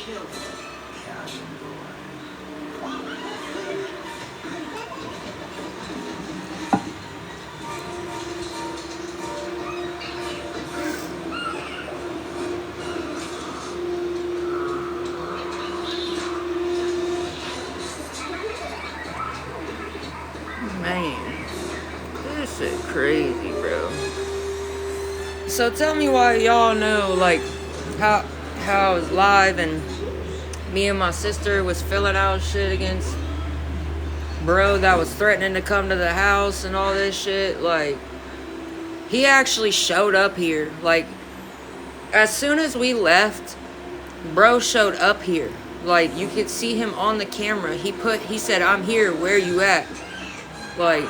Man, this shit crazy, bro. So tell me why y'all know, like, how I was live and me and my sister was filling out shit against bro that was threatening to come to the house and all this shit. Like, he actually showed up here. Like, as soon as we left, bro showed up here. Like, you could see him on the camera. He said, "I'm here, where you at?" Like,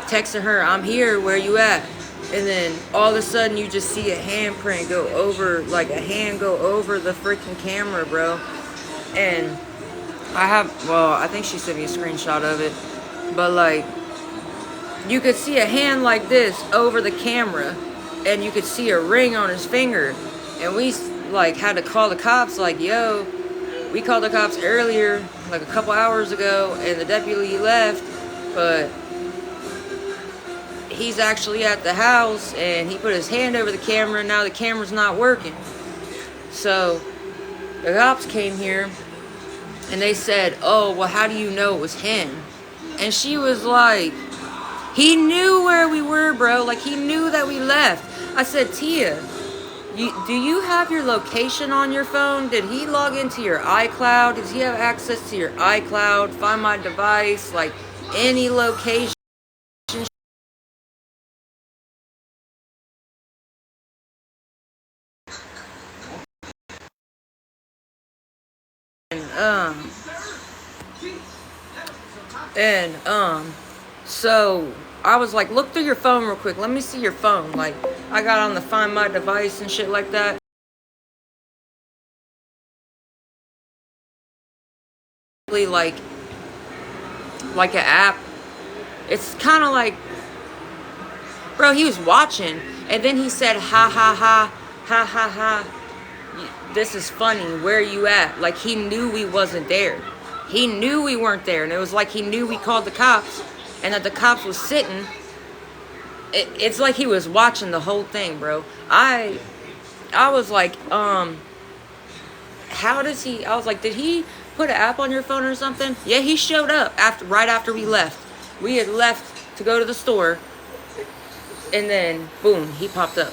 texting her, "I'm here, where you at?" And then all of a sudden you just see a handprint go over, like a hand go over the freaking camera, bro. And I think she sent me a screenshot of it. But like, you could see a hand like this over the camera, and you could see a ring on his finger. And we like had to call the cops, like, yo, we called the cops earlier, like a couple hours ago, and the deputy left, but he's actually at the house, and he put his hand over the camera, and now the camera's not working. So the cops came here, and they said, "Oh, well, how do you know it was him?" And she was like, "He knew where we were, bro. Like, he knew that we left." I said, "Tia, do you have your location on your phone? Did he log into your iCloud? Does he have access to your iCloud, Find My Device, like any location?" So I was like, "Look through your phone real quick. Let me see your phone." Like, I got on the Find My Device and shit like that. Like an app. It's kind of like, bro, he was watching, and then he said, "Ha ha ha, ha ha ha. This is funny. Where you at?" Like, he knew we wasn't there. He knew we weren't there, and it was like he knew we called the cops, and that the cops was sitting. It's like he was watching the whole thing, bro. I was like, how does he? I was like, did he put an app on your phone or something? Yeah, he showed up right after we left. We had left to go to the store, and then boom, he popped up.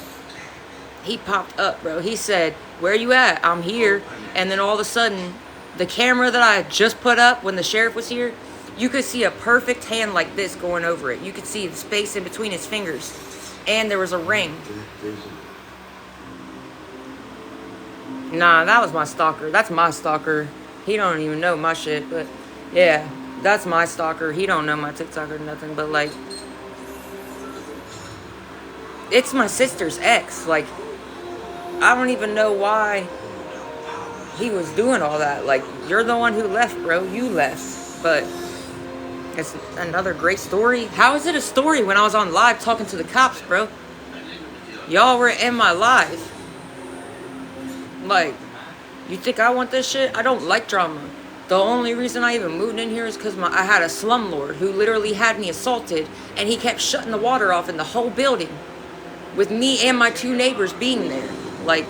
He popped up, bro. He said, "Where you at?" "I'm here." And then all of a sudden, the camera that I just put up when the sheriff was here, you could see a perfect hand like this going over it. You could see the space in between his fingers. And there was a ring. Nah, that was my stalker. That's my stalker. He don't even know my shit, but yeah, that's my stalker. He don't know my TikTok or nothing, but like, it's my sister's ex. Like, I don't even know why he was doing all that. Like, you're the one who left, bro. You left. But it's another great story. How is it a story when I was on live talking to the cops, bro? Y'all were in my live. Like, you think I want this shit? I don't like drama. The only reason I even moved in here is because I had a slumlord who literally had me assaulted, and he kept shutting the water off in the whole building with me and my two neighbors being there. Like,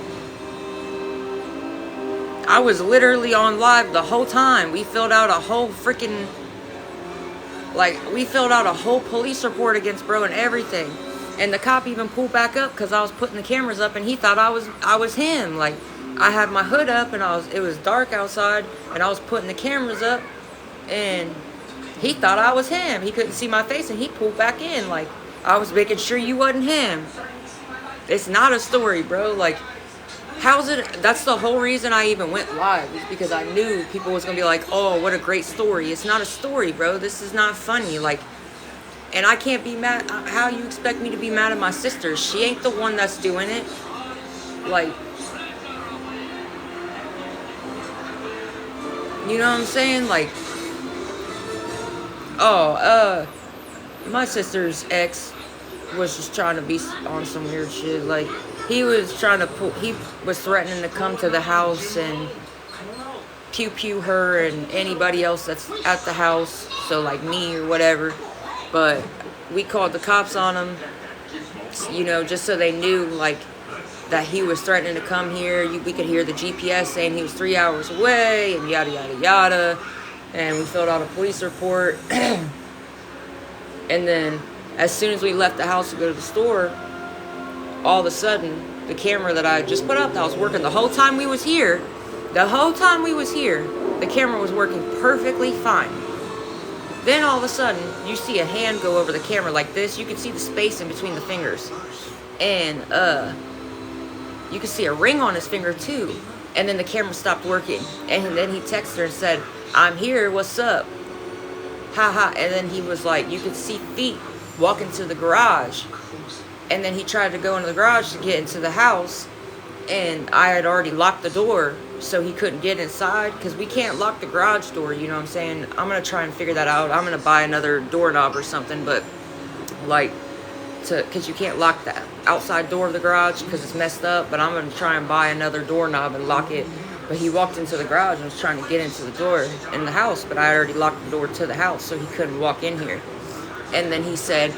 I was literally on live the whole time. We filled out a whole freaking, like, we filled out a whole police report against bro and everything. And the cop even pulled back up because I was putting the cameras up, and he thought I was him. Like, I had my hood up, and it was dark outside, and I was putting the cameras up, and he thought I was him. He couldn't see my face, and he pulled back in. Like, I was making sure you wasn't him. It's not a story, bro. Like, how's it? That's the whole reason I even went live, is because I knew people was gonna be like, "Oh, what a great story." It's not a story, bro. This is not funny. Like, and I can't be mad. How you expect me to be mad at my sister? She ain't the one that's doing it. Like, you know what I'm saying? Like, my sister's ex was just trying to be on some weird shit. Like, he was threatening to come to the house, and pew pew her and anybody else that's at the house, so like me or whatever. But we called the cops on him, you know, just so they knew like that he was threatening to come here. We could hear the GPS saying he was 3 hours away and yada yada yada. And we filled out a police report. And then as soon as we left the house to go to the store, all of a sudden the camera that I just put up that was working the whole time we was here, the camera was working perfectly fine. Then all of a sudden you see a hand go over the camera like this. You can see the space in between the fingers, and you can see a ring on his finger too. And then the camera stopped working, and then he texted her and said, "I'm here, what's up? Haha." And then he was like, you could see feet walk into the garage. And then he tried to go into the garage to get into the house, and I had already locked the door, so he couldn't get inside, because we can't lock the garage door, you know what I'm saying? I'm going to try and figure that out. I'm going to buy another doorknob or something, but like, because you can't lock the outside door of the garage because it's messed up. But I'm going to try and buy another doorknob and lock it. But he walked into the garage and was trying to get into the door in the house, but I already locked the door to the house, so he couldn't walk in here. And then he said,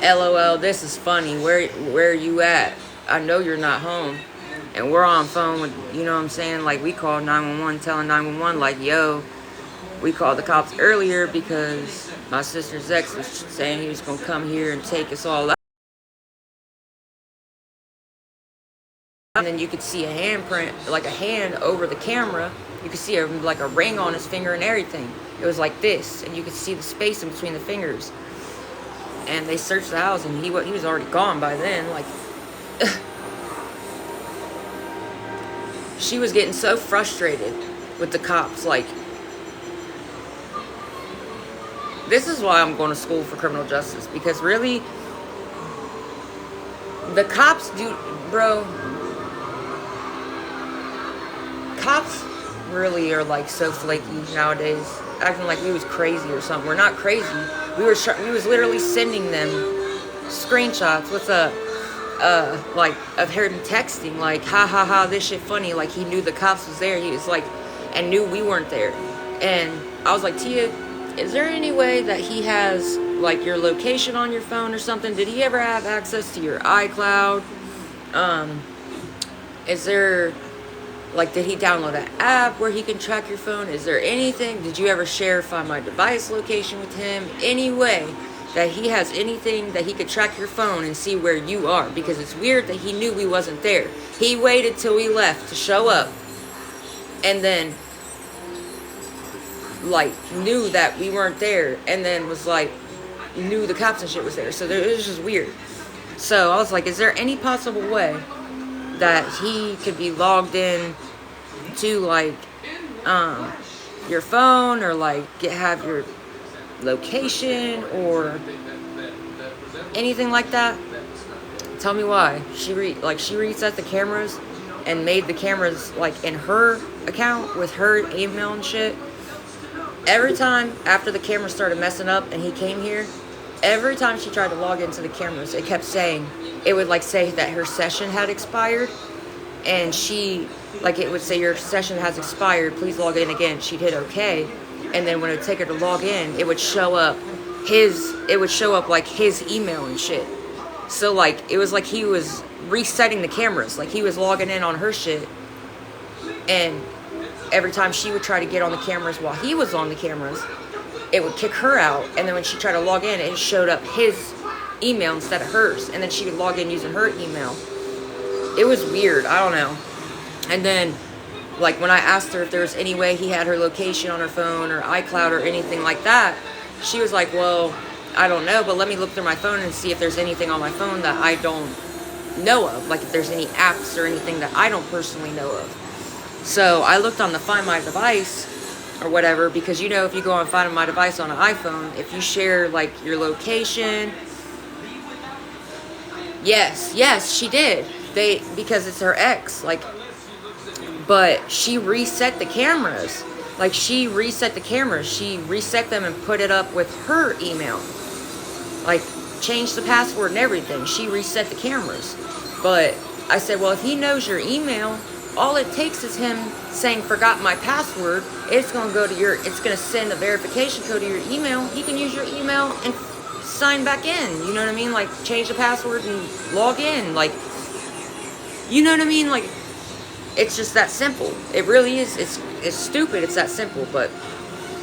"LOL, this is funny. Where are you at? I know you're not home." And we're on phone with, you know what I'm saying? Like, we called 911, telling 911, like, yo, we called the cops earlier because my sister's ex was saying he was going to come here and take us all out. And then you could see a handprint, like a hand over the camera. You could see like a ring on his finger and everything. It was like this, and you could see the space in between the fingers. And they searched the house, and he was already gone by then. Like, she was getting so frustrated with the cops. Like, this is why I'm going to school for criminal justice, because really, the cops do, bro. Cops really are like so flaky nowadays, acting like we was crazy or something. We're not crazy. We was literally sending them screenshots with like of him texting like, ha ha ha, this shit funny. Like, he knew the cops was there. He was like, and knew we weren't there. And I was like, Tia, is there any way that he has like your location on your phone or something? Did he ever have access to your iCloud? Is there, like, did he download an app where he can track your phone? Is there anything? Did you ever share Find My Device location with him? Any way that he has anything that he could track your phone and see where you are? Because it's weird that he knew we wasn't there. He waited till we left to show up, and then like knew that we weren't there, and then was like, knew the cops and shit was there. So it was just weird. So I was like, is there any possible way that he could be logged in to like your phone, or like have your location or anything like that? Tell me why. She reset the cameras and made the cameras like in her account with her email and shit. Every time after the camera started messing up and he came here, every time she tried to log into the cameras, it kept saying, it would like say that her session had expired, and she, like, it would say your session has expired, please log in again. She'd hit okay, and then when it would take her to log in, it would show up like his email and shit. So like, it was like he was resetting the cameras, like he was logging in on her shit, and every time she would try to get on the cameras while he was on the cameras, it would kick her out. And then when she tried to log in, it showed up his email instead of hers. And then she would log in using her email. It was weird. I don't know. And then, like, when I asked her if there was any way he had her location on her phone or iCloud or anything like that, she was like, well, I don't know, but let me look through my phone and see if there's anything on my phone that I don't know of. Like, if there's any apps or anything that I don't personally know of. So I looked on the Find My Device or whatever, because, you know, if you go on Find My Device on an iPhone, if you share like your location, yes, she did. Because it's her ex, like, but she reset the cameras. Like, she reset the cameras. She reset them and put it up with her email. Like, changed the password and everything. She reset the cameras. But I said, well, if he knows your email, all it takes is him saying, forgot my password. It's going to go to it's going to send a verification code to your email. He can use your email and sign back in. You know what I mean? Like, change the password and log in. Like, you know what I mean? Like, it's just that simple. It really is. It's stupid. It's that simple. But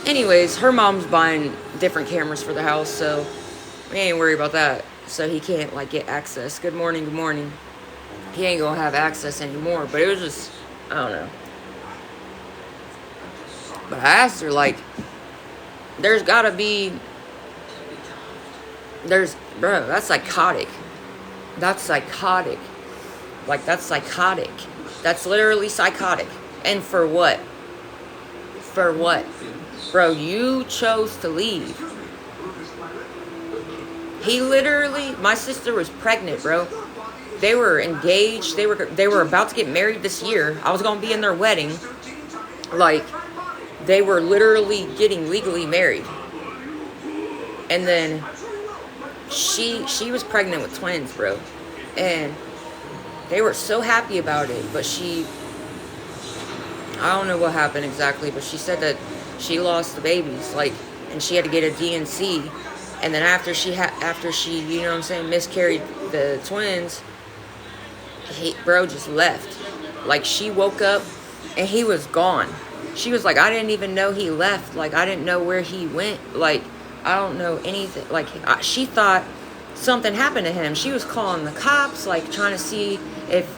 anyways, her mom's buying different cameras for the house, so we ain't worried about that. So he can't, like, get access. Good morning, good morning. He ain't gonna have access anymore. But it was just, I don't know. But I asked her, like, there's gotta be, bro, that's psychotic. That's psychotic. Like, that's psychotic. That's literally psychotic. And for what? For what? Bro, you chose to leave. He literally, my sister was pregnant, bro. They were engaged. They were about to get married this year. I was going to be in their wedding. Like, they were literally getting legally married. And then she was pregnant with twins, bro. And they were so happy about it, but I don't know what happened exactly, but she said that she lost the babies, like, and she had to get a D&C, and then after she, you know what I'm saying, miscarried the twins, bro just left. Like, she woke up, and he was gone. She was like, I didn't even know he left. Like, I didn't know where he went. Like, I don't know anything. Like, she thought something happened to him. She was calling the cops, like, trying to see if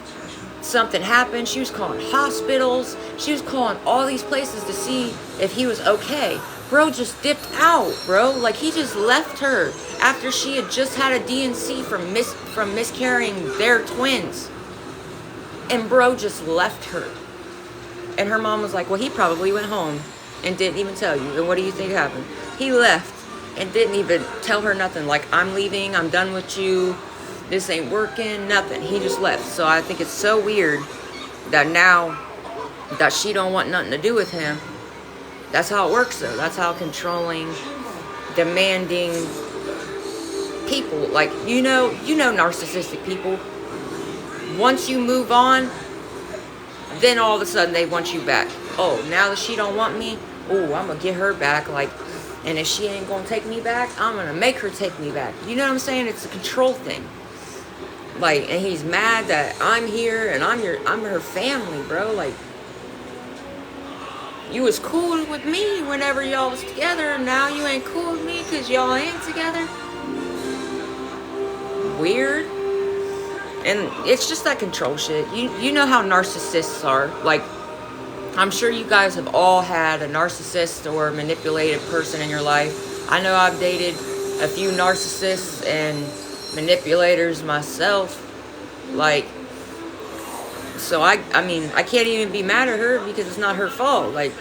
something happened. She was calling hospitals. She was calling all these places to see if he was okay. Bro just dipped out, bro. Like, he just left her after she had just had a D&C from miscarrying their twins. And bro just left her. And her mom was like, well, he probably went home and didn't even tell you. And what do you think happened? He left and didn't even tell her nothing. Like, I'm leaving. I'm done with you. This ain't working. Nothing. He just left. So I think it's so weird that now that she don't want nothing to do with him. That's how it works, though. That's how controlling, demanding people, like, you know narcissistic people. Once you move on, then all of a sudden they want you back. Oh, now that she don't want me, oh, I'm gonna get her back. Like, and if she ain't gonna take me back, I'm gonna make her take me back. You know what I'm saying? It's a control thing. Like, and he's mad that I'm here and I'm her family, bro. Like, you was cool with me whenever y'all was together, and now you ain't cool with me because y'all ain't together. Weird. And it's just that control shit. You know how narcissists are. Like, I'm sure you guys have all had a narcissist or manipulative person in your life. I know I've dated a few narcissists and manipulators myself. Like, so I mean, I can't even be mad at her because it's not her fault. Like,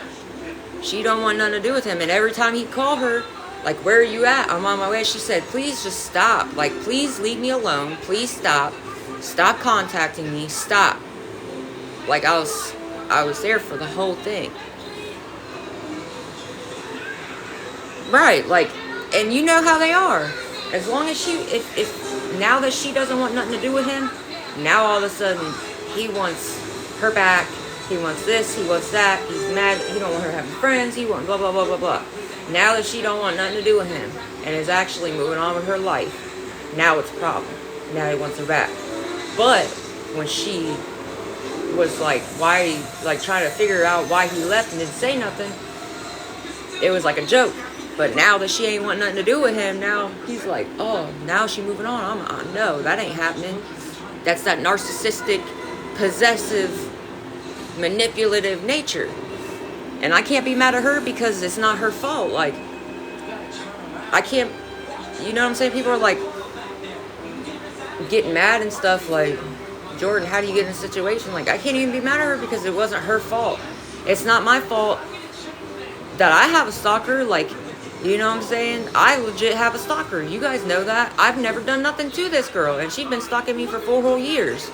she don't want nothing to do with him. And every time he'd call her, like, where are you at? I'm on my way. She said, please just stop. Like, please leave me alone. Please stop. Stop contacting me. Stop. Like, I was there for the whole thing. Right, like, and you know how they are. As long as if now that she doesn't want nothing to do with him, now all of a sudden he wants her back. He wants this, he wants that. He's mad. He don't want her having friends. He wants blah, blah, blah, blah, blah. Now that she don't want nothing to do with him and is actually moving on with her life, now it's a problem. Now he wants her back. But when she was like, why, like, trying to figure out why he left and didn't say nothing, it was like a joke. But now that she ain't want nothing to do with him, now he's like, oh, now she moving on. No, that ain't happening. That's that narcissistic, possessive, manipulative nature. And I can't be mad at her because it's not her fault. Like, I can't, you know what I'm saying? People are like getting mad and stuff like, Jordan, how do you get in a situation? Like, I can't even be mad at her because it wasn't her fault. It's not my fault that I have a stalker. Like, you know what I'm saying? I legit have a stalker. You guys know that. I've never done nothing to this girl, and she's been stalking me for 4 whole years.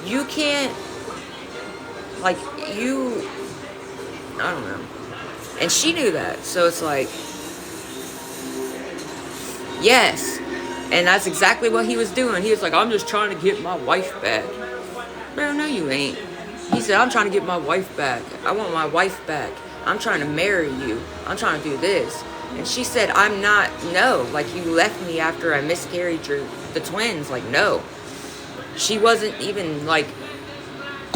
You can't, like, I don't know. And she knew that. So it's like, yes. And that's exactly what he was doing. He was like, I'm just trying to get my wife back. Bro, no you ain't. He said, I'm trying to get my wife back. I want my wife back. I'm trying to marry you. I'm trying to do this. And she said, I'm not, no. Like, you left me after I miscarried the twins. Like, no. She wasn't even, like,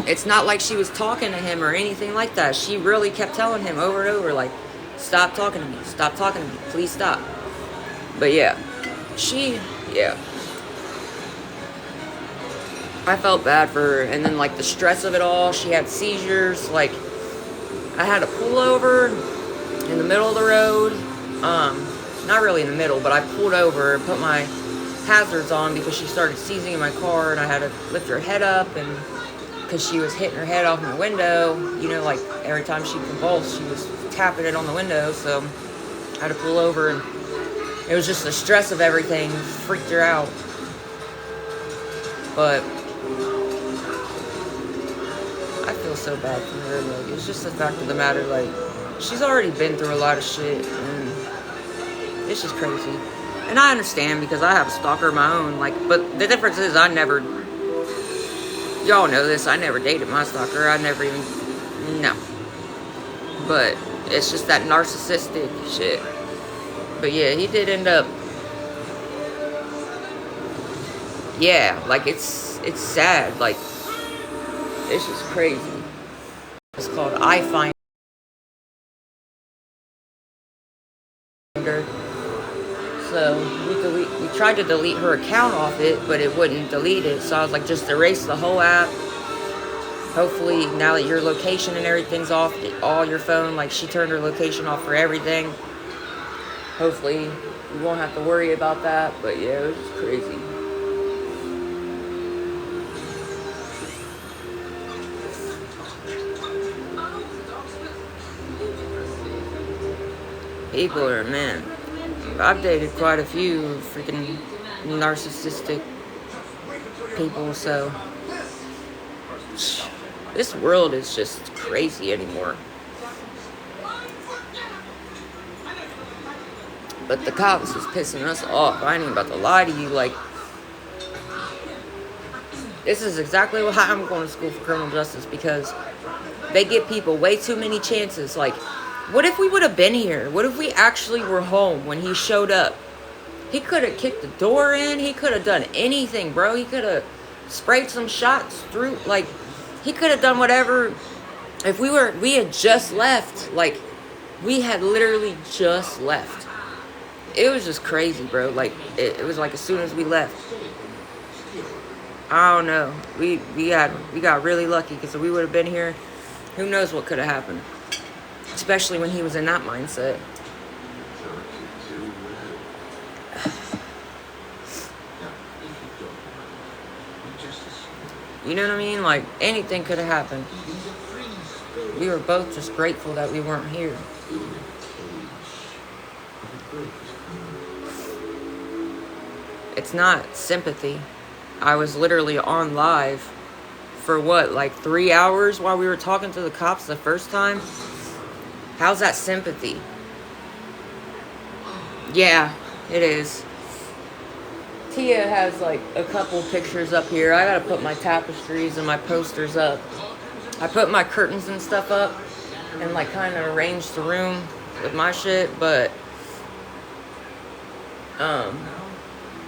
it's not like she was talking to him or anything like that. She really kept telling him over and over, like, stop talking to me. Stop talking to me. Please stop. But, yeah. Yeah. I felt bad for her. And then, like, the stress of it all, she had seizures. Like, I had to pull over in the middle of the road. Not really in the middle, but I pulled over and put my hazards on because she started seizing in my car, and I had to lift her head up, and because she was hitting her head off my window, you know, like every time she convulsed, she was tapping it on the window, so I had to pull over, and it was just the stress of everything freaked her out. But I feel so bad for her. Like, it's just the fact of the matter, like, she's already been through a lot of shit, and it's just crazy. And I understand because I have a stalker of my own, like, but the difference is y'all know this, I never dated my stalker. I never even, no. But it's just that narcissistic shit. But yeah, he did end up, yeah, like, it's sad, like, it's just crazy. It's called iFinder. So we tried to delete her account off it, but it wouldn't delete it. So I was like, just erase the whole app. Hopefully, now that your location and everything's off, all your phone, like, she turned her location off for everything. Hopefully, you won't have to worry about that. But yeah, it was just crazy. People are, man, I've dated quite a few freaking narcissistic people, so this world is just crazy anymore. But the cops is pissing us off. I ain't even about to lie to you, like, this is exactly why I'm going to school for criminal justice, because they give people way too many chances. Like, what if we would have been here? What if we actually were home when he showed up? He could have kicked the door in. He could have done anything, bro. He could have sprayed some shots through. Like, he could have done whatever. If we had just left. Like, we had literally just left. It was just crazy, bro. Like, it was like as soon as we left. I don't know. We got really lucky, because if we would have been here, who knows what could have happened. Especially when he was in that mindset. You know what I mean? Like, anything could have happened. We were both just grateful that we weren't here. It's not sympathy. I was literally on live for what, like 3 hours while we were talking to the cops the first time? How's that sympathy? Yeah, it is. Tia has like a couple pictures up here. I gotta put my tapestries and my posters up. I put my curtains and stuff up and like kind of arranged the room with my shit, but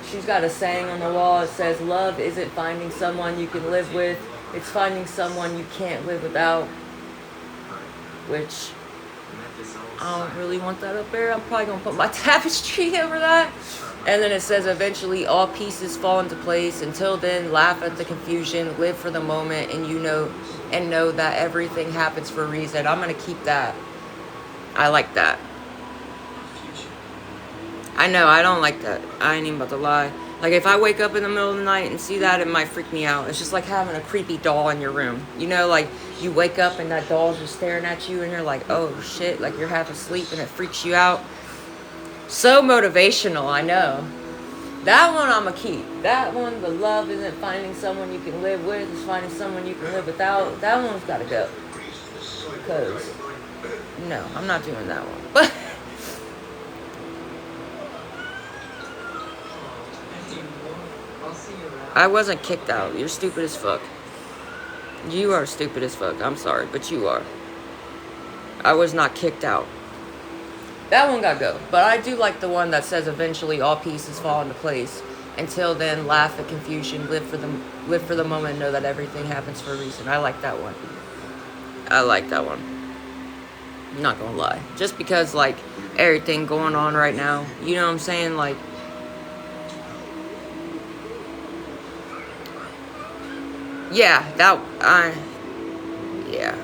she's got a saying on the wall. It says, love isn't finding someone you can live with, it's finding someone you can't live without. Which, I don't really want that up there. I'm probably gonna put my tapestry over that. And then it says, eventually all pieces fall into place. Until then, laugh at the confusion, live for the moment, and know that everything happens for a reason. I'm gonna keep that. I like that. I know, I don't like that. I ain't even about to lie. Like, if I wake up in the middle of the night and see that, it might freak me out. It's just like having a creepy doll in your room. You know, like, you wake up and that doll's just staring at you and you're like, oh shit, like you're half asleep and it freaks you out. So motivational, I know. That one I'm gonna keep. That one, the love isn't finding someone you can live with, it's finding someone you can live without. That one's gotta go. Because, no, I'm not doing that one. But I wasn't kicked out. You're stupid as fuck. You are stupid as fuck. I'm sorry, but you are. I was not kicked out. That one got go. But I do like the one that says eventually all pieces fall into place. Until then, laugh at confusion, live for the moment, and know that everything happens for a reason. I like that one. I like that one. I'm not gonna lie. Just because, like, everything going on right now, you know what I'm saying? Like, yeah, yeah.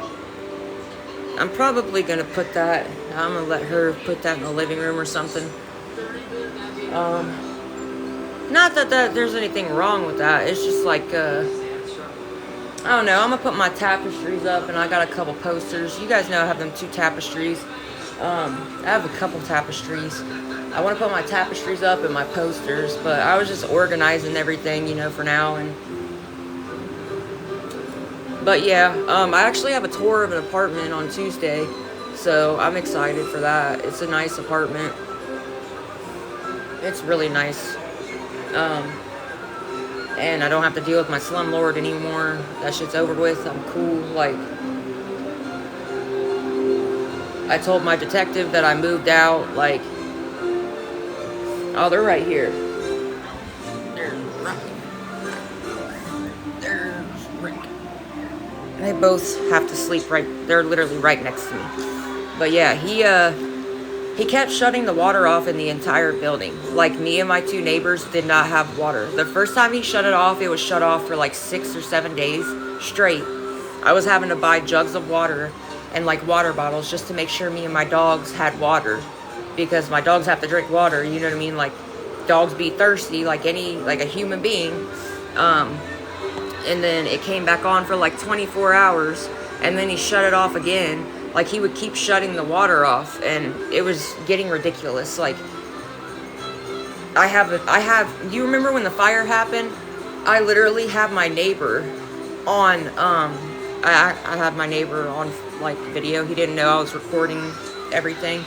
I'm probably gonna put that, I'm gonna let her put that in the living room or something. Not that there's anything wrong with that. It's just like, I don't know. I'm gonna put my tapestries up, and I got a couple posters. You guys know I have them 2 tapestries. I have a couple tapestries. I want to put my tapestries up and my posters, but I was just organizing everything, you know, for now. But yeah, I actually have a tour of an apartment on Tuesday, so I'm excited for that. It's a nice apartment. It's really nice. And I don't have to deal with my slumlord anymore. That shit's over with. I'm cool. Like, I told my detective that I moved out. Like, oh, they're right here. There's Rick. They both have to sleep right. They're literally right next to me. But yeah, he kept shutting the water off in the entire building. Like, me and my 2 neighbors did not have water. The first time he shut it off, it was shut off for like 6 or 7 days straight. I was having to buy jugs of water and like water bottles just to make sure me and my dogs had water. Because my dogs have to drink water, you know what I mean? Like, dogs be thirsty like a human being. And then it came back on for like 24 hours. And then he shut it off again. Like, he would keep shutting the water off, and it was getting ridiculous. Like, you remember when the fire happened? I literally have my neighbor on, I had my neighbor on, like, video. He didn't know I was recording everything.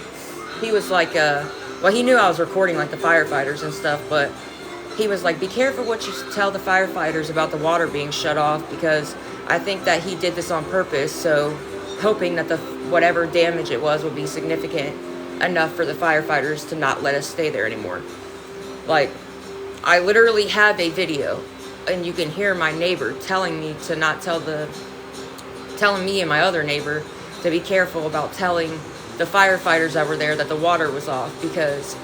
He was like, well, he knew I was recording, like, the firefighters and stuff, but he was like, be careful what you tell the firefighters about the water being shut off, because I think that he did this on purpose, so hoping that whatever damage it was would be significant enough for the firefighters to not let us stay there anymore. Like, I literally have a video, and you can hear my neighbor telling me to not telling me and my other neighbor to be careful about telling the firefighters that were there that the water was off, because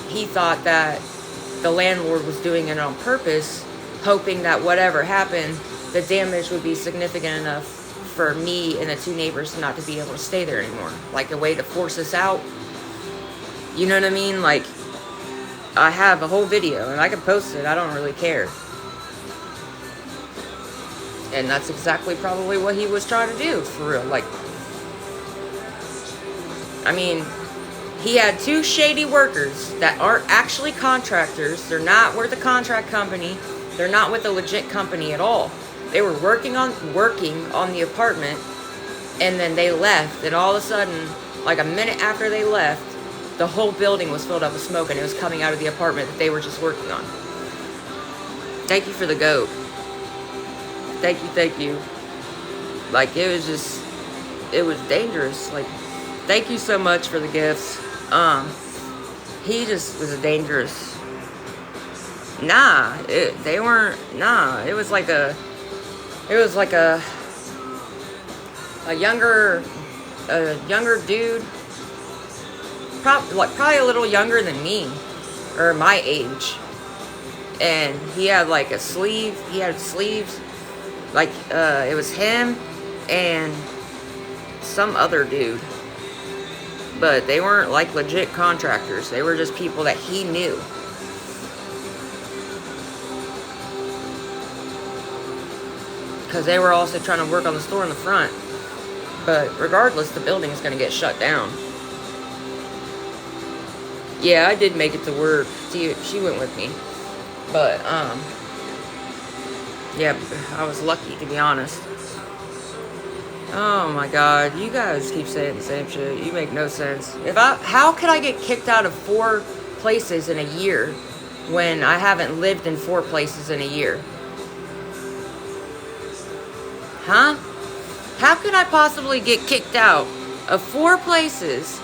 he thought that the landlord was doing it on purpose, hoping that whatever happened, the damage would be significant enough for me and the 2 neighbors not to be able to stay there anymore. Like, a way to force us out. You know what I mean? Like, I have a whole video, and I can post it. I don't really care. And that's exactly probably what he was trying to do, for real. Like, I mean, he had 2 shady workers that aren't actually contractors. They're not with a contract company. They're not with a legit company at all. They were working on the apartment, and then they left, and all of a sudden, like a minute after they left, the whole building was filled up with smoke, and it was coming out of the apartment that they were just working on. Thank you for the goat. Thank you. Like, it was dangerous. Like, thank you so much for the gifts. He just was a dangerous. They weren't. It was like a younger dude, probably a little younger than me, or my age. And he had like a sleeve. He had sleeves. Like, it was him and some other dude. But they weren't like legit contractors. They were just people that he knew. Because they were also trying to work on the store in the front. But regardless, the building is going to get shut down. Yeah, I did make it to work. She went with me. But, yeah, I was lucky, to be honest. Oh my god, you guys keep saying the same shit. You make no sense. How could I get kicked out of 4 places in a year when I haven't lived in 4 places in a year? Huh? How could I possibly get kicked out of 4 places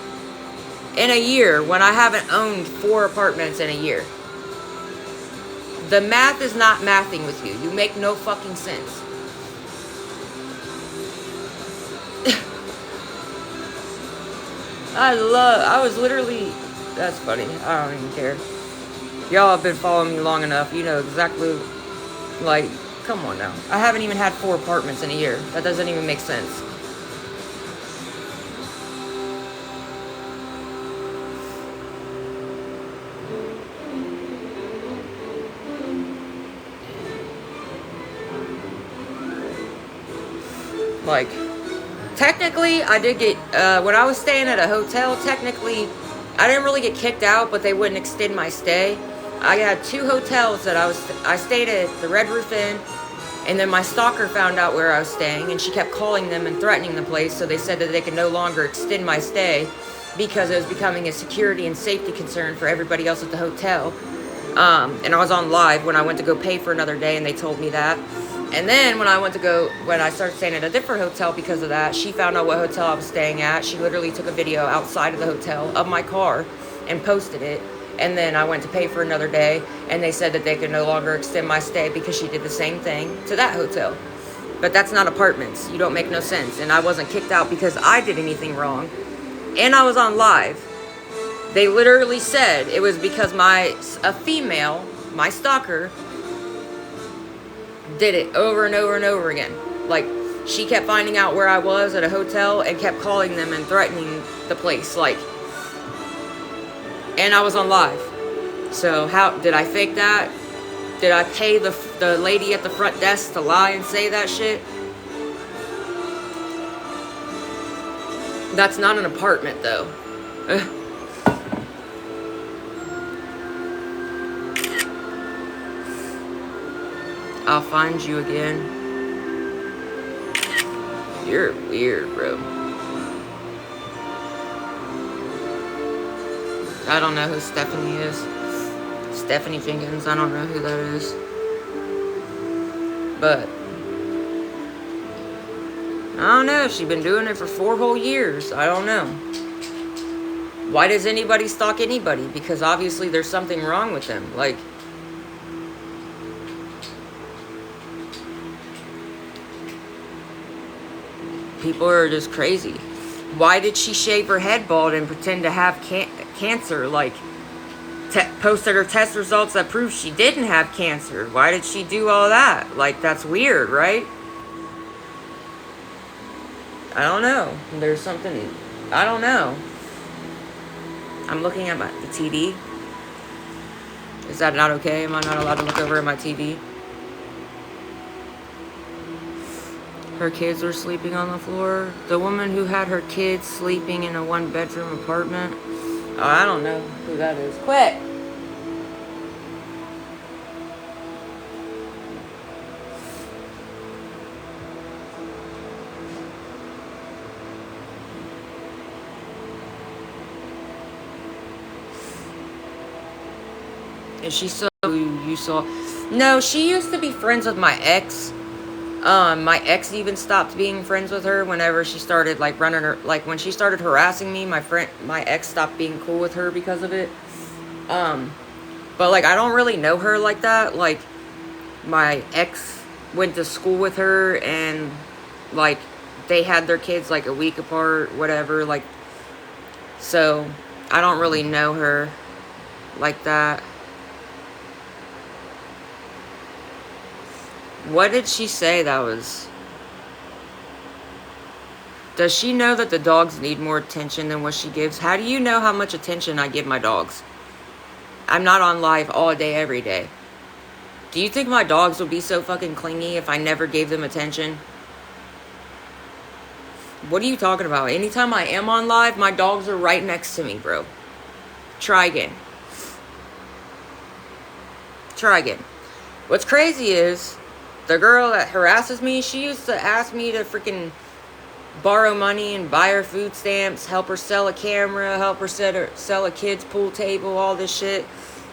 in a year when I haven't owned 4 apartments in a year? The math is not mathing with you. You make no fucking sense. I was literally, that's funny. I don't even care. Y'all have been following me long enough. You know exactly, like, come on now. I haven't even had 4 apartments in a year. That doesn't even make sense. Like, technically, I did get, when I was staying at a hotel, technically, I didn't really get kicked out, but they wouldn't extend my stay. I had 2 hotels that I stayed at the Red Roof Inn, and then my stalker found out where I was staying, and she kept calling them and threatening the place, so they said that they could no longer extend my stay because it was becoming a security and safety concern for everybody else at the hotel. And I was on live when I went to go pay for another day, and they told me that. And then when I started staying at a different hotel because of that, she found out what hotel I was staying at. She literally took a video outside of the hotel of my car and posted it. And then I went to pay for another day, and they said that they could no longer extend my stay because she did the same thing to that hotel. But that's not apartments. You don't make no sense. And I wasn't kicked out because I did anything wrong. And I was on live. They literally said it was because a female, my stalker, did it over and over and over again. Like, she kept finding out where I was at a hotel and kept calling them and threatening the place, like, and I was on live. So how did I fake that? Did I pay the lady at the front desk to lie and say that shit? That's not an apartment though. I'll find you again. You're weird, bro. I don't know who Stephanie is. Stephanie Jenkins, I don't know who that is. But I don't know. She's been doing it for 4 whole years. I don't know. Why does anybody stalk anybody? Because obviously there's something wrong with them. Like, people are just crazy. Why did she shave her head bald and pretend to have cancer? Like, posted her test results that prove she didn't have cancer. Why did she do all that? Like, that's weird, right? I don't know. There's something, I don't know. I'm looking at the TV. Is that not okay? Am I not allowed to look over at my TV? Her kids were sleeping on the floor. The woman who had her kids sleeping in a 1-bedroom apartment. Oh, I don't know who that is. Quit! Is she so you saw? No, she used to be friends with my ex. My ex even stopped being friends with her whenever she started, like, running her, like, when she started harassing me, my ex stopped being cool with her because of it. But, like, I don't really know her like that. Like, my ex went to school with her, and, like, they had their kids, like, a week apart, whatever, like, so I don't really know her like that. What did she say that was? Does she know that the dogs need more attention than what she gives? How do you know how much attention I give my dogs? I'm not on live all day, every day. Do you think my dogs would be so fucking clingy if I never gave them attention? What are you talking about? Anytime I am on live, my dogs are right next to me, bro. Try again. Try again. What's crazy is, the girl that harasses me, she used to ask me to freaking borrow money and buy her food stamps, help her sell a camera, help her sell a kid's pool table, all this shit.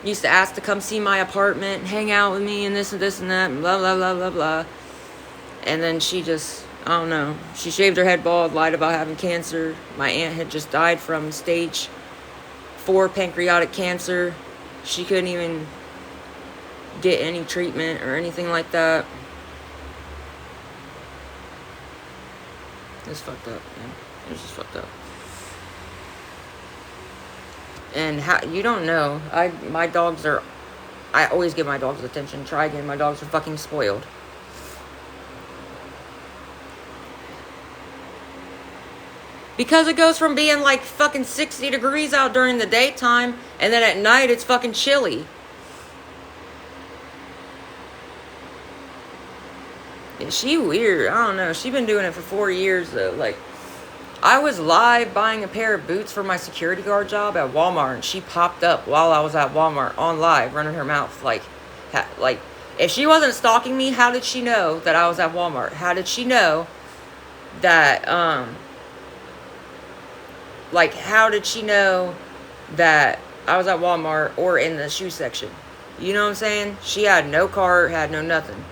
Used to ask to come see my apartment, hang out with me, and this and this and that, and blah, blah, blah, blah, blah. And then she just, I don't know, she shaved her head bald, lied about having cancer. My aunt had just died from stage 4 pancreatic cancer. She couldn't even get any treatment or anything like that. It's fucked up, man. It's just fucked up. And you don't know. My dogs are, I always give my dogs attention. Try again. My dogs are fucking spoiled. Because it goes from being like fucking 60 degrees out during the daytime, and then at night it's fucking chilly. Yeah, she weird. I don't know. She been doing it for 4 years though. Like, I was live buying a pair of boots for my security guard job at Walmart, and she popped up while I was at Walmart on live, running her mouth. Like, if she wasn't stalking me, how did she know that I was at Walmart? How did she know that, how did she know that I was at Walmart or in the shoe section? You know what I'm saying? She had no cart, had no nothing.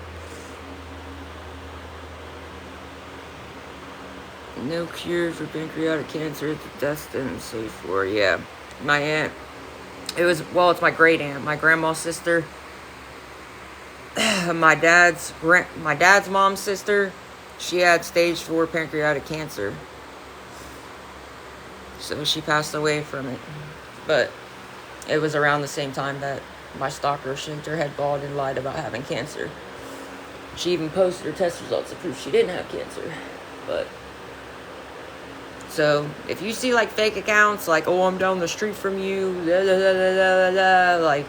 No cure for pancreatic cancer. The death didn't say for. Yeah, my aunt. It's my great aunt, my grandma's sister. my dad's mom's sister. She had stage 4 pancreatic cancer. So she passed away from it. But it was around the same time that my stalker shaved her head bald and lied about having cancer. She even posted her test results to prove she didn't have cancer. But so if you see like fake accounts, like, oh, I'm down the street from you, like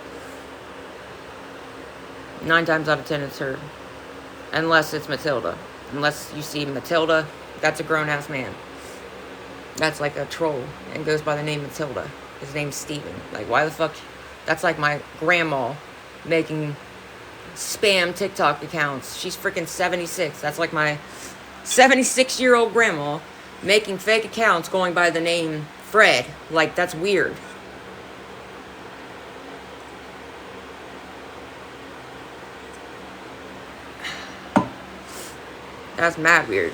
9 times out of 10 it's her. Unless it's Matilda. Unless you see Matilda, that's a grown-ass man. That's like a troll and goes by the name Matilda. His name's Steven. Like, why the fuck? That's like my grandma making spam TikTok accounts. She's freaking 76. That's like my 76-year-old grandma making fake accounts going by the name Fred. Like, that's weird. That's mad weird.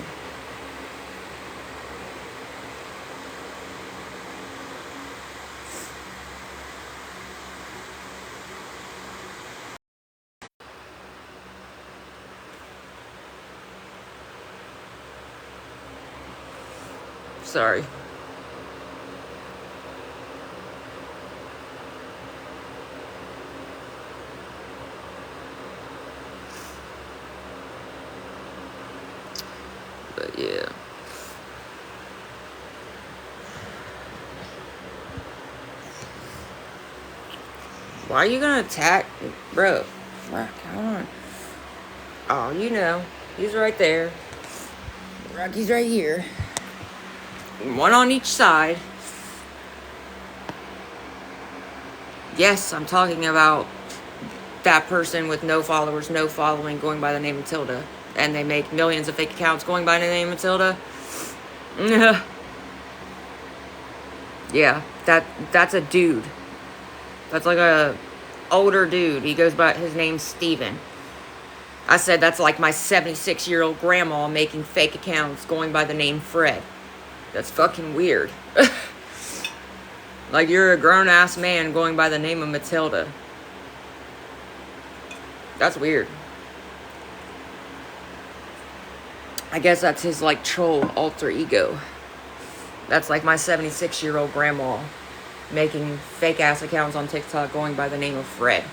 Sorry. But yeah. Why are you gonna attack? Bro. Fuck, hold on. Oh, you know. He's right there. Rocky's right here. One on each side. Yes, I'm talking about that person with no followers, no following, going by the name Matilda. And they make millions of fake accounts going by the name Matilda. Yeah, that's a dude. That's like a older dude. He goes by, his name's Steven. I said that's like my 76-year-old grandma making fake accounts going by the name Fred. That's fucking weird. Like, you're a grown-ass man going by the name of Matilda. That's weird. I guess that's his, like, troll alter ego. That's like my 76-year-old grandma making fake-ass accounts on TikTok going by the name of Fred.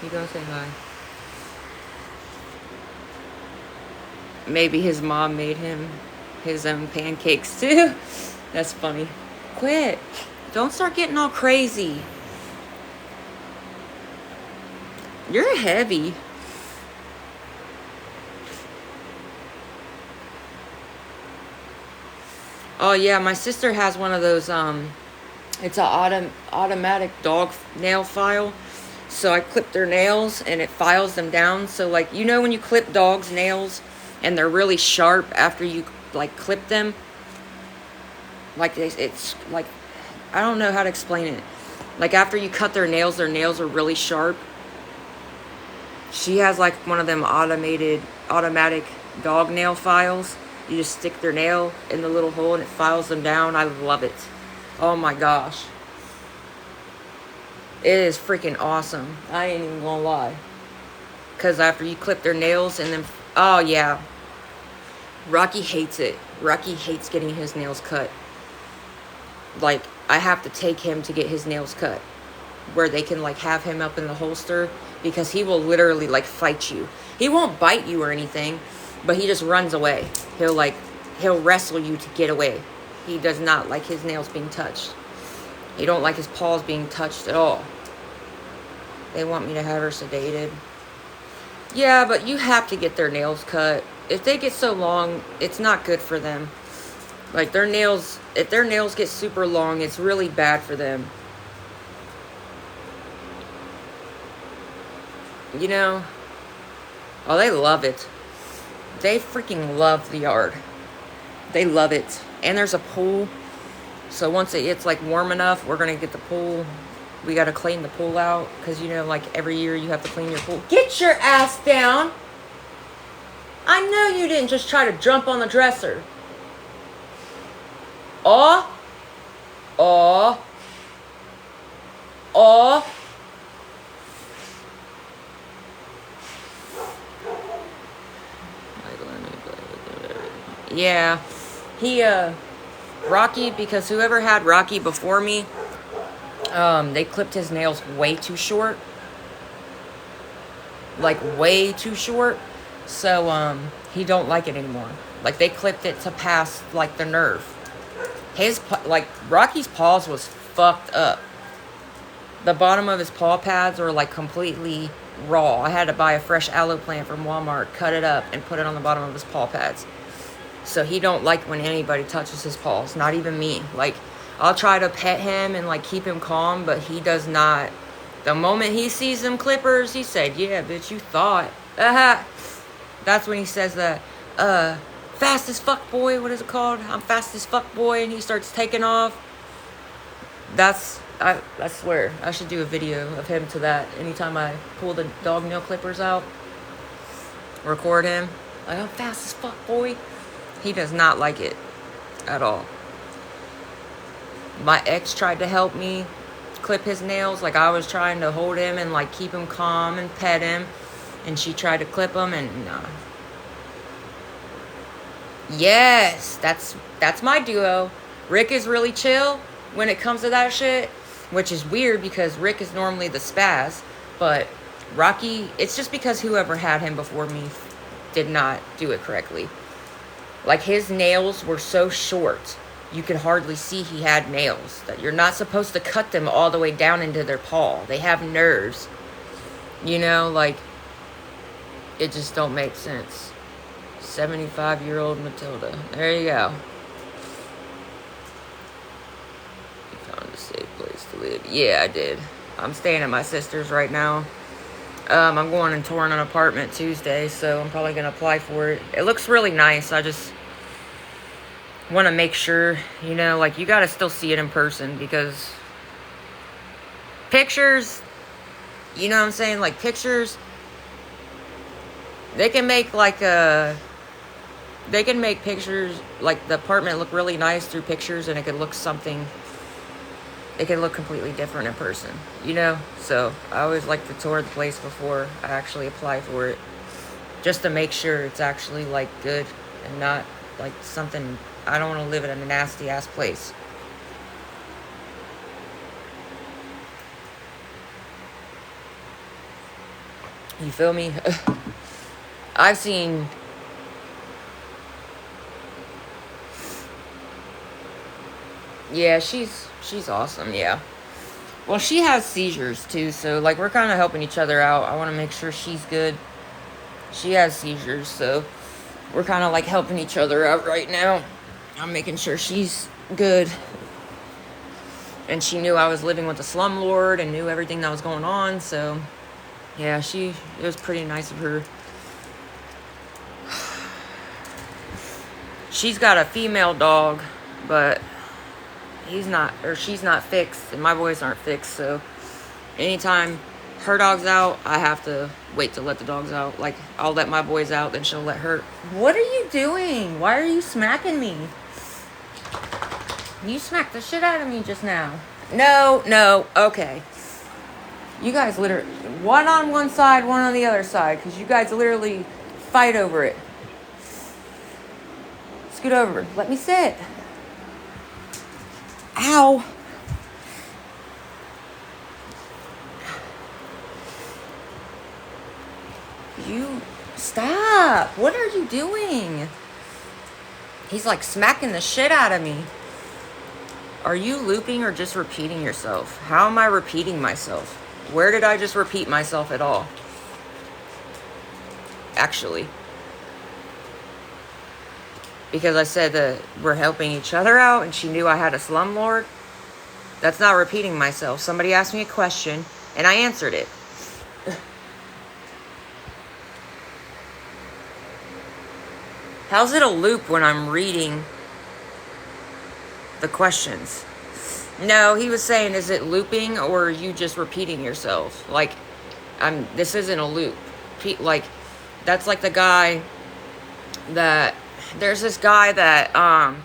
You gonna say hi? Maybe his mom made him his own pancakes too. That's funny. Quit. Don't start getting all crazy. You're heavy. Oh yeah, my sister has one of those, it's a automatic dog nail file. So I clip their nails and it files them down. So, like, you know when you clip dogs' nails and they're really sharp after you, like, clip them? Like, it's like, I don't know how to explain it. Like after you cut their nails are really sharp. She has like one of them automatic dog nail files. You just stick their nail in the little hole and it files them down. I love it. Oh my gosh. It is freaking awesome. I ain't even gonna lie. Because after you clip their nails and then... Oh, yeah. Rocky hates it. Rocky hates getting his nails cut. Like, I have to take him to get his nails cut. Where they can, like, have him up in the holster. Because he will literally, like, fight you. He won't bite you or anything. But he just runs away. He'll wrestle you to get away. He does not like his nails being touched. He don't like his paws being touched at all. They want me to have her sedated. Yeah, but you have to get their nails cut. If they get so long, it's not good for them. Like their nails, if their nails get super long, it's really bad for them. You know? Oh, they love it. They freaking love the yard. They love it. And there's a pool. So once it gets like warm enough, we're going to get the pool. We got to clean the pool out. Because, you know, like every year you have to clean your pool. Get your ass down. I know you didn't just try to jump on the dresser. Aw. Aw. Aw. Yeah. Rocky, because whoever had Rocky before me, they clipped his nails way too short. Like, way too short. So, he don't like it anymore. Like, they clipped it to pass, like, the nerve. Rocky's paws was fucked up. The bottom of his paw pads are, like, completely raw. I had to buy a fresh aloe plant from Walmart, cut it up, and put it on the bottom of his paw pads. So he don't like when anybody touches his paws, not even me. Like, I'll try to pet him and, like, keep him calm, but he does not. The moment he sees them clippers, he said, yeah, bitch, you thought. That's when he says that, fast as fuck boy, what is it called? I'm fast as fuck boy, and he starts taking off. I swear, I should do a video of him to that. Anytime I pull the dog nail clippers out, record him. Like, I'm fast as fuck boy. He does not like it at all. My ex tried to help me clip his nails. Like, I was trying to hold him and, like, keep him calm and pet him. And she tried to clip him, and nah. Yes, that's my duo. Rick is really chill when it comes to that shit. Which is weird because Rick is normally the spaz. But Rocky, it's just because whoever had him before me did not do it correctly. Like, his nails were so short, you could hardly see he had nails. That you're not supposed to cut them all the way down into their paw. They have nerves. You know, like, it just don't make sense. 75-year-old Matilda. There you go. You found a safe place to live. Yeah, I did. I'm staying at my sister's right now. I'm going and touring an apartment Tuesday, so I'm probably going to apply for it. It looks really nice. I just want to make sure, you know, like, you got to still see it in person, because pictures, you know what I'm saying? Like, pictures, they can make, like, they can make pictures, like, the apartment look really nice through pictures, and it could look something, it can look completely different in person, you know? So, I always like to tour the place before I actually apply for it, just to make sure it's actually, like, good, and not, like, something, I don't want to live in a nasty-ass place. You feel me? I've seen... Yeah, she's awesome, yeah. Well, she has seizures, too, so, like, we're kind of helping each other out. I want to make sure she's good. She has seizures, so we're kind of, like, helping each other out right now. I'm making sure she's good. And she knew I was living with a slumlord and knew everything that was going on, so... Yeah, it was pretty nice of her. She's got a female dog, but he's not, or she's not fixed, and my boys aren't fixed, so anytime her dog's out, I have to wait to let the dogs out. Like, I'll let my boys out, then she'll let her. What are you doing? Why are you smacking me? You smacked the shit out of me just now. No, okay. You guys literally, one on one side, one on the other side, because you guys literally fight over it. Scoot over. Let me sit. Ow. You stop. What are you doing? He's like smacking the shit out of me. Are you looping or just repeating yourself? How am I repeating myself? Where did I just repeat myself at all? Actually. Because I said that we're helping each other out and she knew I had a slumlord. That's not repeating myself. Somebody asked me a question and I answered it. How's it a loop when I'm reading the questions? No, he was saying, is it looping or are you just repeating yourself? Like, this isn't a loop. Like, that's like the guy that, there's this guy that,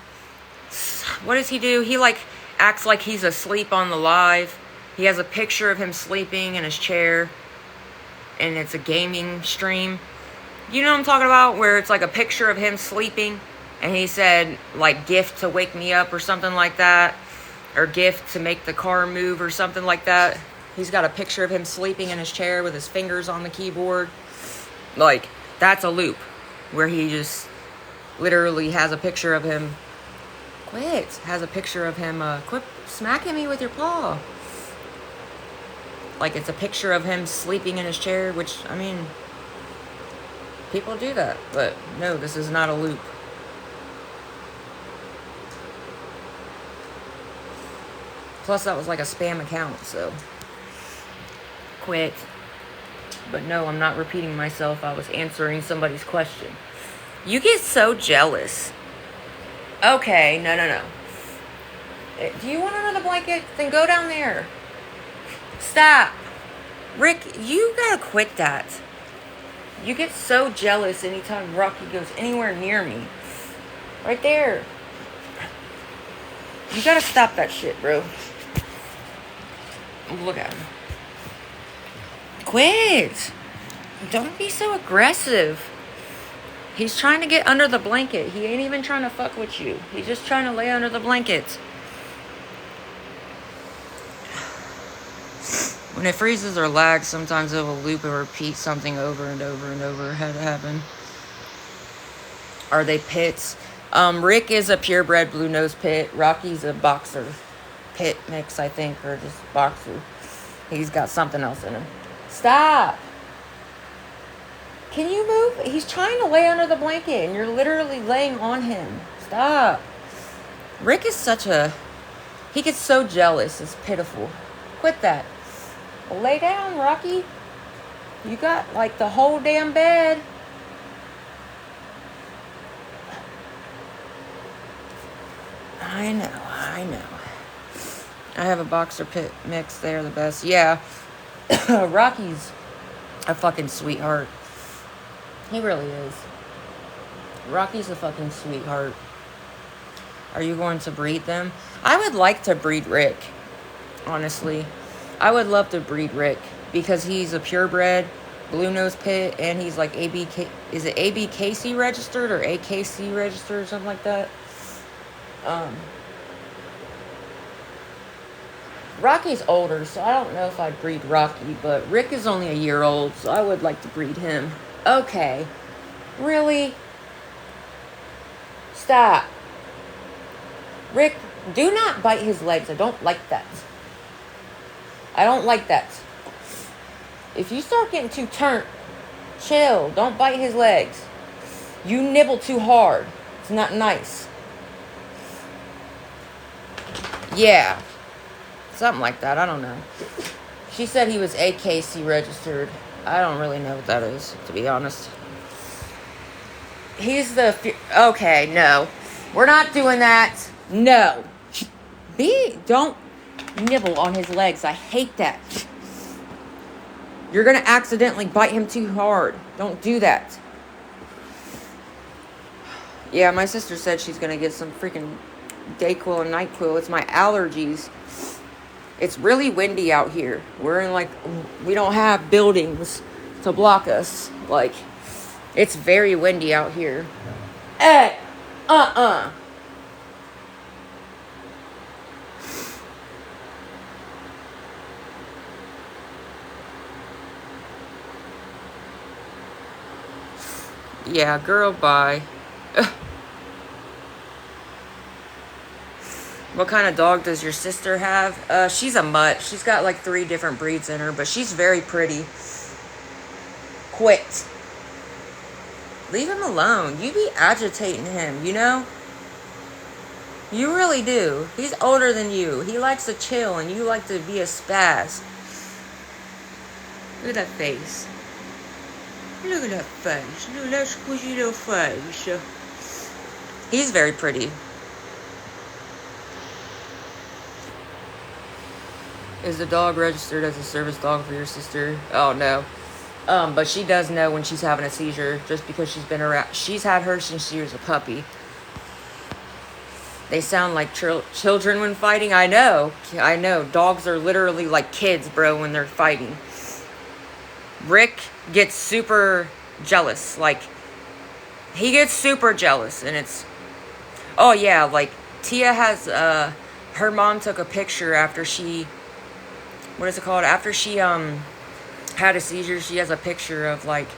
what does he do? He like acts like he's asleep on the live. He has a picture of him sleeping in his chair and it's a gaming stream. You know what I'm talking about? Where it's like a picture of him sleeping and he said like gift to wake me up or something like that. Or gift to make the car move or something like that. He's got a picture of him sleeping in his chair with his fingers on the keyboard. Like, that's a loop. Where he just literally has a picture of him. Has a picture of him. Quit smacking me with your paw. Like, it's a picture of him sleeping in his chair. Which, I mean, people do that. But no, this is not a loop. Plus, that was like a spam account, so quit. But no, I'm not repeating myself. I was answering somebody's question. You get so jealous. Okay, no. Do you want another blanket? Then go down there. Stop. Rick, you gotta quit that. You get so jealous anytime Rocky goes anywhere near me. Right there. You gotta stop that shit, bro. Look at him. Quit. Don't be so aggressive. He's trying to get under the blanket. He ain't even trying to fuck with you. He's just trying to lay under the blanket. When it freezes or lags, sometimes it will loop and repeat something over and over and over. Had it happen. Are they pits? Rick is a purebred blue nose pit. Rocky's a boxer pit mix, I think, or just boxer. He's got something else in him. Stop. Can you move? He's trying to lay under the blanket and you're literally laying on him. Stop. Rick is such a... He gets so jealous. It's pitiful. Quit that. Lay down, Rocky. You got like the whole damn bed. I know. I have a boxer pit mix. They're the best. Yeah. Rocky's a fucking sweetheart. He really is. Rocky's a fucking sweetheart. Are you going to breed them? I would like to breed Rick. Honestly. I would love to breed Rick. Because he's a purebred blue nose pit. And he's like ABK... Is it ABKC registered or AKC registered or something like that? Rocky's older, so I don't know if I'd breed Rocky, but Rick is only a year old, so I would like to breed him. Okay. Really? Stop. Rick, do not bite his legs. I don't like that. I don't like that. If you start getting too turnt, chill. Don't bite his legs. You nibble too hard. It's not nice. Yeah. Something like that. I don't know. She said he was AKC registered. I don't really know what that is, to be honest. He's the... Okay, no. We're not doing that. No. Don't nibble on his legs. I hate that. You're going to accidentally bite him too hard. Don't do that. Yeah, my sister said she's going to get some freaking Dayquil and NyQuil. It's my allergies. It's really windy out here. We're in we don't have buildings to block us. Like, it's very windy out here. Hey! Yeah, girl, bye. What kind of dog does your sister have? She's a mutt. She's got like 3 different breeds in her, but she's very pretty. Quit. Leave him alone. You be agitating him, you know? You really do. He's older than you. He likes to chill, and you like to be a spaz. Look at that face. Look at that face. Look at that squishy little face. He's very pretty. Is the dog registered as a service dog for your sister? Oh, no. But she does know when she's having a seizure, just because she's been around. She's had her since she was a puppy. They sound like children when fighting. I know. Dogs are literally like kids, bro, when they're fighting. Rick gets super jealous. Like, he gets super jealous, and it's... Oh, yeah, like, Tia has, her mom took a picture after she... What is it called? After she, had a seizure, she has a picture of, like,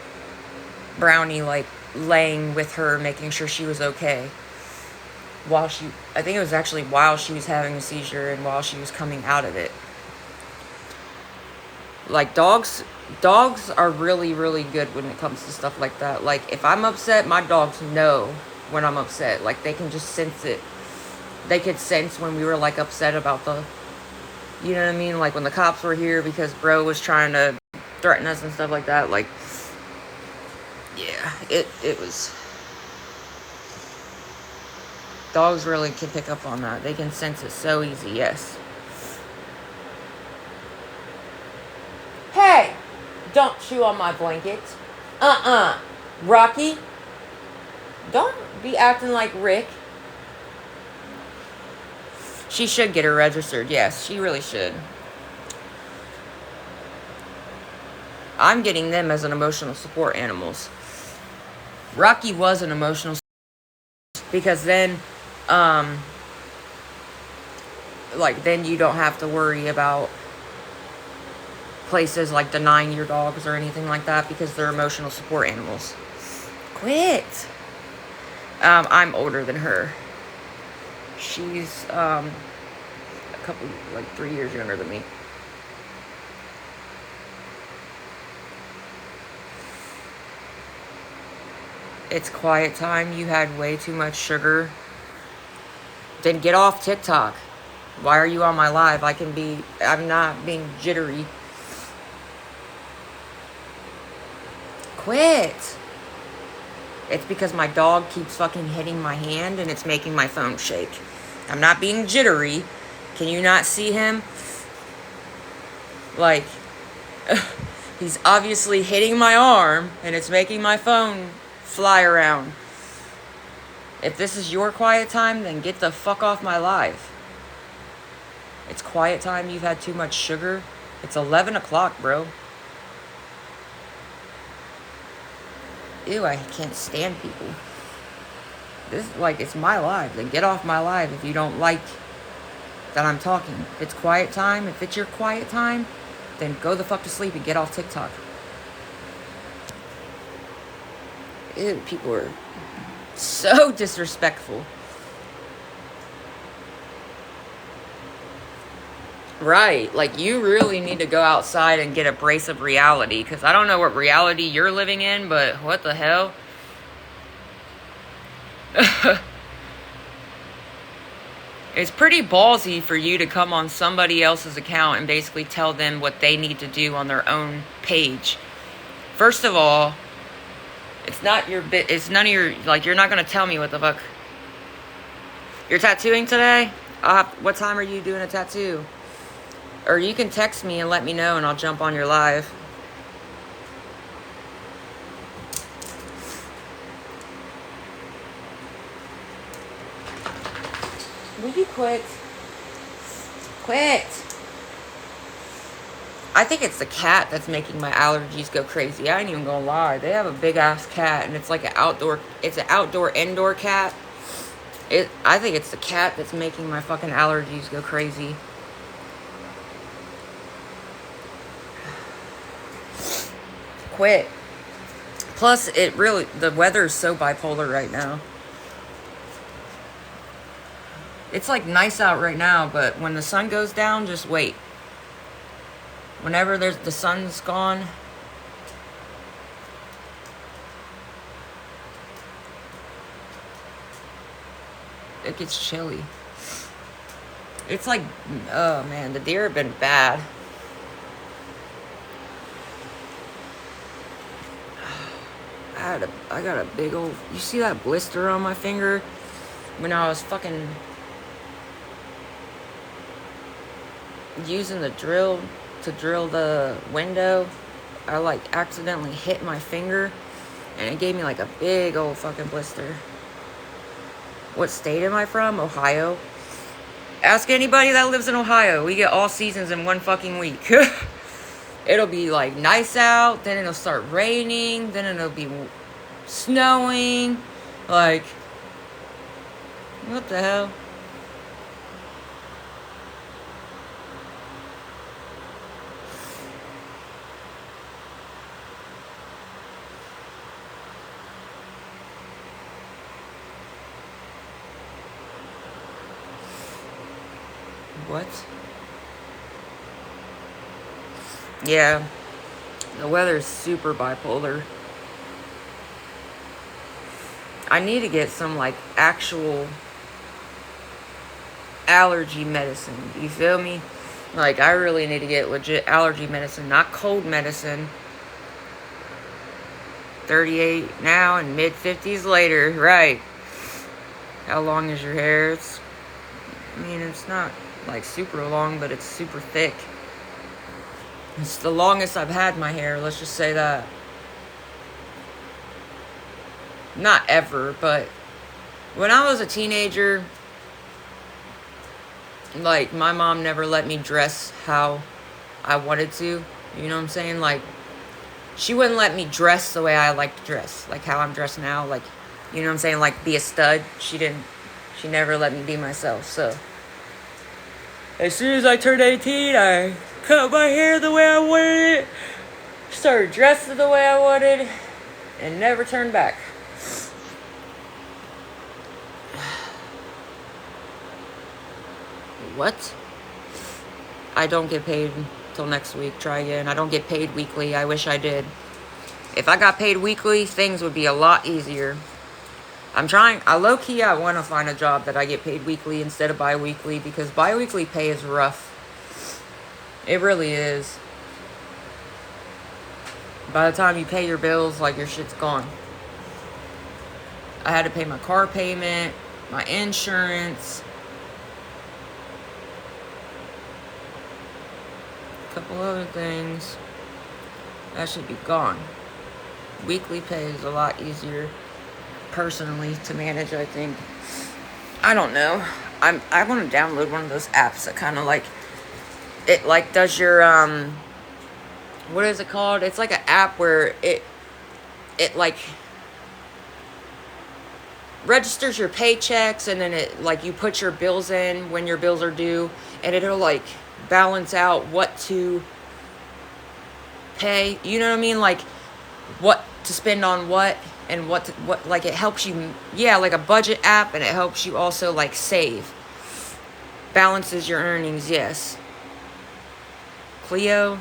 Brownie, like, laying with her, making sure she was okay. I think it was actually while she was having a seizure and while she was coming out of it. Like, dogs are really, really good when it comes to stuff like that. Like, if I'm upset, my dogs know when I'm upset. Like, they can just sense it. They could sense when we were, like, upset about you know what I mean? Like, when the cops were here because bro was trying to threaten us and stuff like that. Like, yeah, it was... Dogs really can pick up on that. They can sense it so easy, yes. Hey! Don't chew on my blanket. Rocky, don't be acting like Rick. She should get her registered. Yes, she really should. I'm getting them as an emotional support animals. Rocky was an emotional support because then, then you don't have to worry about places like denying your dogs or anything like that because they're emotional support animals. Quit. I'm older than her. She's a couple, 3 years younger than me. It's quiet time. You had way too much sugar. Then get off TikTok. Why are you on my live? I'm not being jittery. Quit. It's because my dog keeps fucking hitting my hand and it's making my phone shake. I'm not being jittery. Can you not see him? Like, he's obviously hitting my arm and it's making my phone fly around. If this is your quiet time, then get the fuck off my live. It's quiet time. You've had too much sugar. It's 11 o'clock, bro. Ew, I can't stand people. It's my live. Then get off my live if you don't like that I'm talking. If it's quiet time, if it's your quiet time, then go the fuck to sleep and get off TikTok. Ew, people are so disrespectful. Right, you really need to go outside and get a brace of reality, because I don't know what reality you're living in, but what the hell? It's pretty ballsy for you to come on somebody else's account and basically tell them what they need to do on their own page. First of all, it's not your bit. It's none of your, you're not going to tell me what the fuck. You're tattooing today? What time are you doing a tattoo? Or you can text me and let me know and I'll jump on your live. Will you quit? Quit! I think it's the cat that's making my allergies go crazy. I ain't even gonna lie. They have a big ass cat and it's like an outdoor indoor cat. I think it's the cat that's making my fucking allergies go crazy. Quit. Plus, the weather is so bipolar right now. It's like nice out right now, but when the sun goes down, just wait. Whenever the sun's gone, it gets chilly. It's like, oh man, the deer have been bad. I got a big old, you see that blister on my finger? When I was fucking using the drill to drill the window, I like accidentally hit my finger and it gave me like a big old fucking blister. What state am I from? Ohio. Ask anybody that lives in Ohio. We get all seasons in one fucking week. It'll be like nice out, then it'll start raining, then it'll be snowing. Like, what the hell? What? Yeah, the weather's super bipolar. I need to get some like actual allergy medicine. You feel me? Like, I really need to get legit allergy medicine, not cold medicine. 38 now and mid 50s later, right? How long is your hair? It's not like super long, but it's super thick. It's the longest I've had my hair, let's just say that. Not ever, but when I was a teenager, like, my mom never let me dress how I wanted to. You know what I'm saying? Like, she wouldn't let me dress the way I like to dress. Like how I'm dressed now. Like, you know what I'm saying? Like, be a stud. She never let me be myself. So, as soon as I turned 18, I cut my hair the way I wanted it. Started dressing the way I wanted. And never turned back. What? I don't get paid till next week. Try again. I don't get paid weekly. I wish I did. If I got paid weekly, things would be a lot easier. I low-key, I want to find a job that I get paid weekly instead of bi-weekly, because bi-weekly pay is rough. It really is. By the time you pay your bills, like, your shit's gone. I had to pay my car payment, my insurance, a couple other things. That should be gone. Weekly pay is a lot easier, personally, to manage, I think. I don't know. I want to download one of those apps that kind of like, it like does your, what is it called? It's like an app where it like registers your paychecks, and then it like, you put your bills in when your bills are due, and it'll like balance out what to pay. You know what I mean? Like, what to spend on what, and what like, it helps you, like a budget app, and it helps you also like save. Balances your earnings, yes. Clio.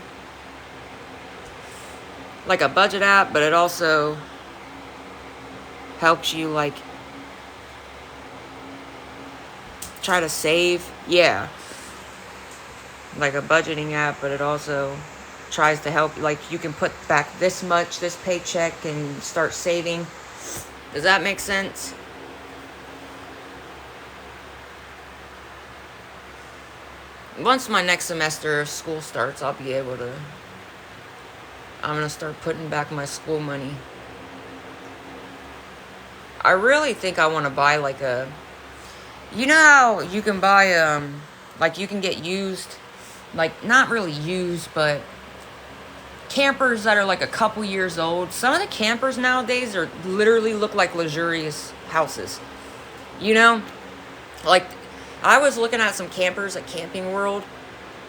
Like a budget app, but it also helps you like try to save. Yeah. Like a budgeting app, but it also tries to help, like, you can put back this much, this paycheck, and start saving. Does that make sense? once my next semester of school starts, I'll be able to. I'm gonna start putting back my school money. I really think I want to buy like a. You know how you can buy like you can get used, like not really used, but campers that are like a couple years old. Some of the campers nowadays are literally look like luxurious houses. You know, like I was looking at some campers at Camping World,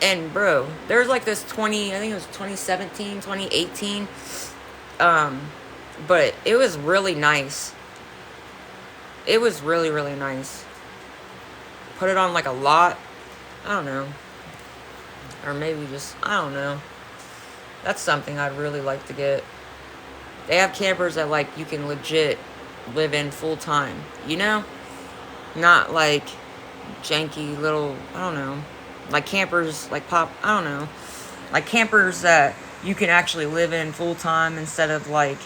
and bro, there's like this 20, I think it was 2017, 2018. But it was really nice. It was really, really nice. Put it on like a lot. I don't know. Or maybe just, I don't know. That's something I'd really like to get. They have campers that like you can legit live in full time. You know? Not like janky little, I don't know. Like campers, like I don't know. Like campers that you can actually live in full time instead of like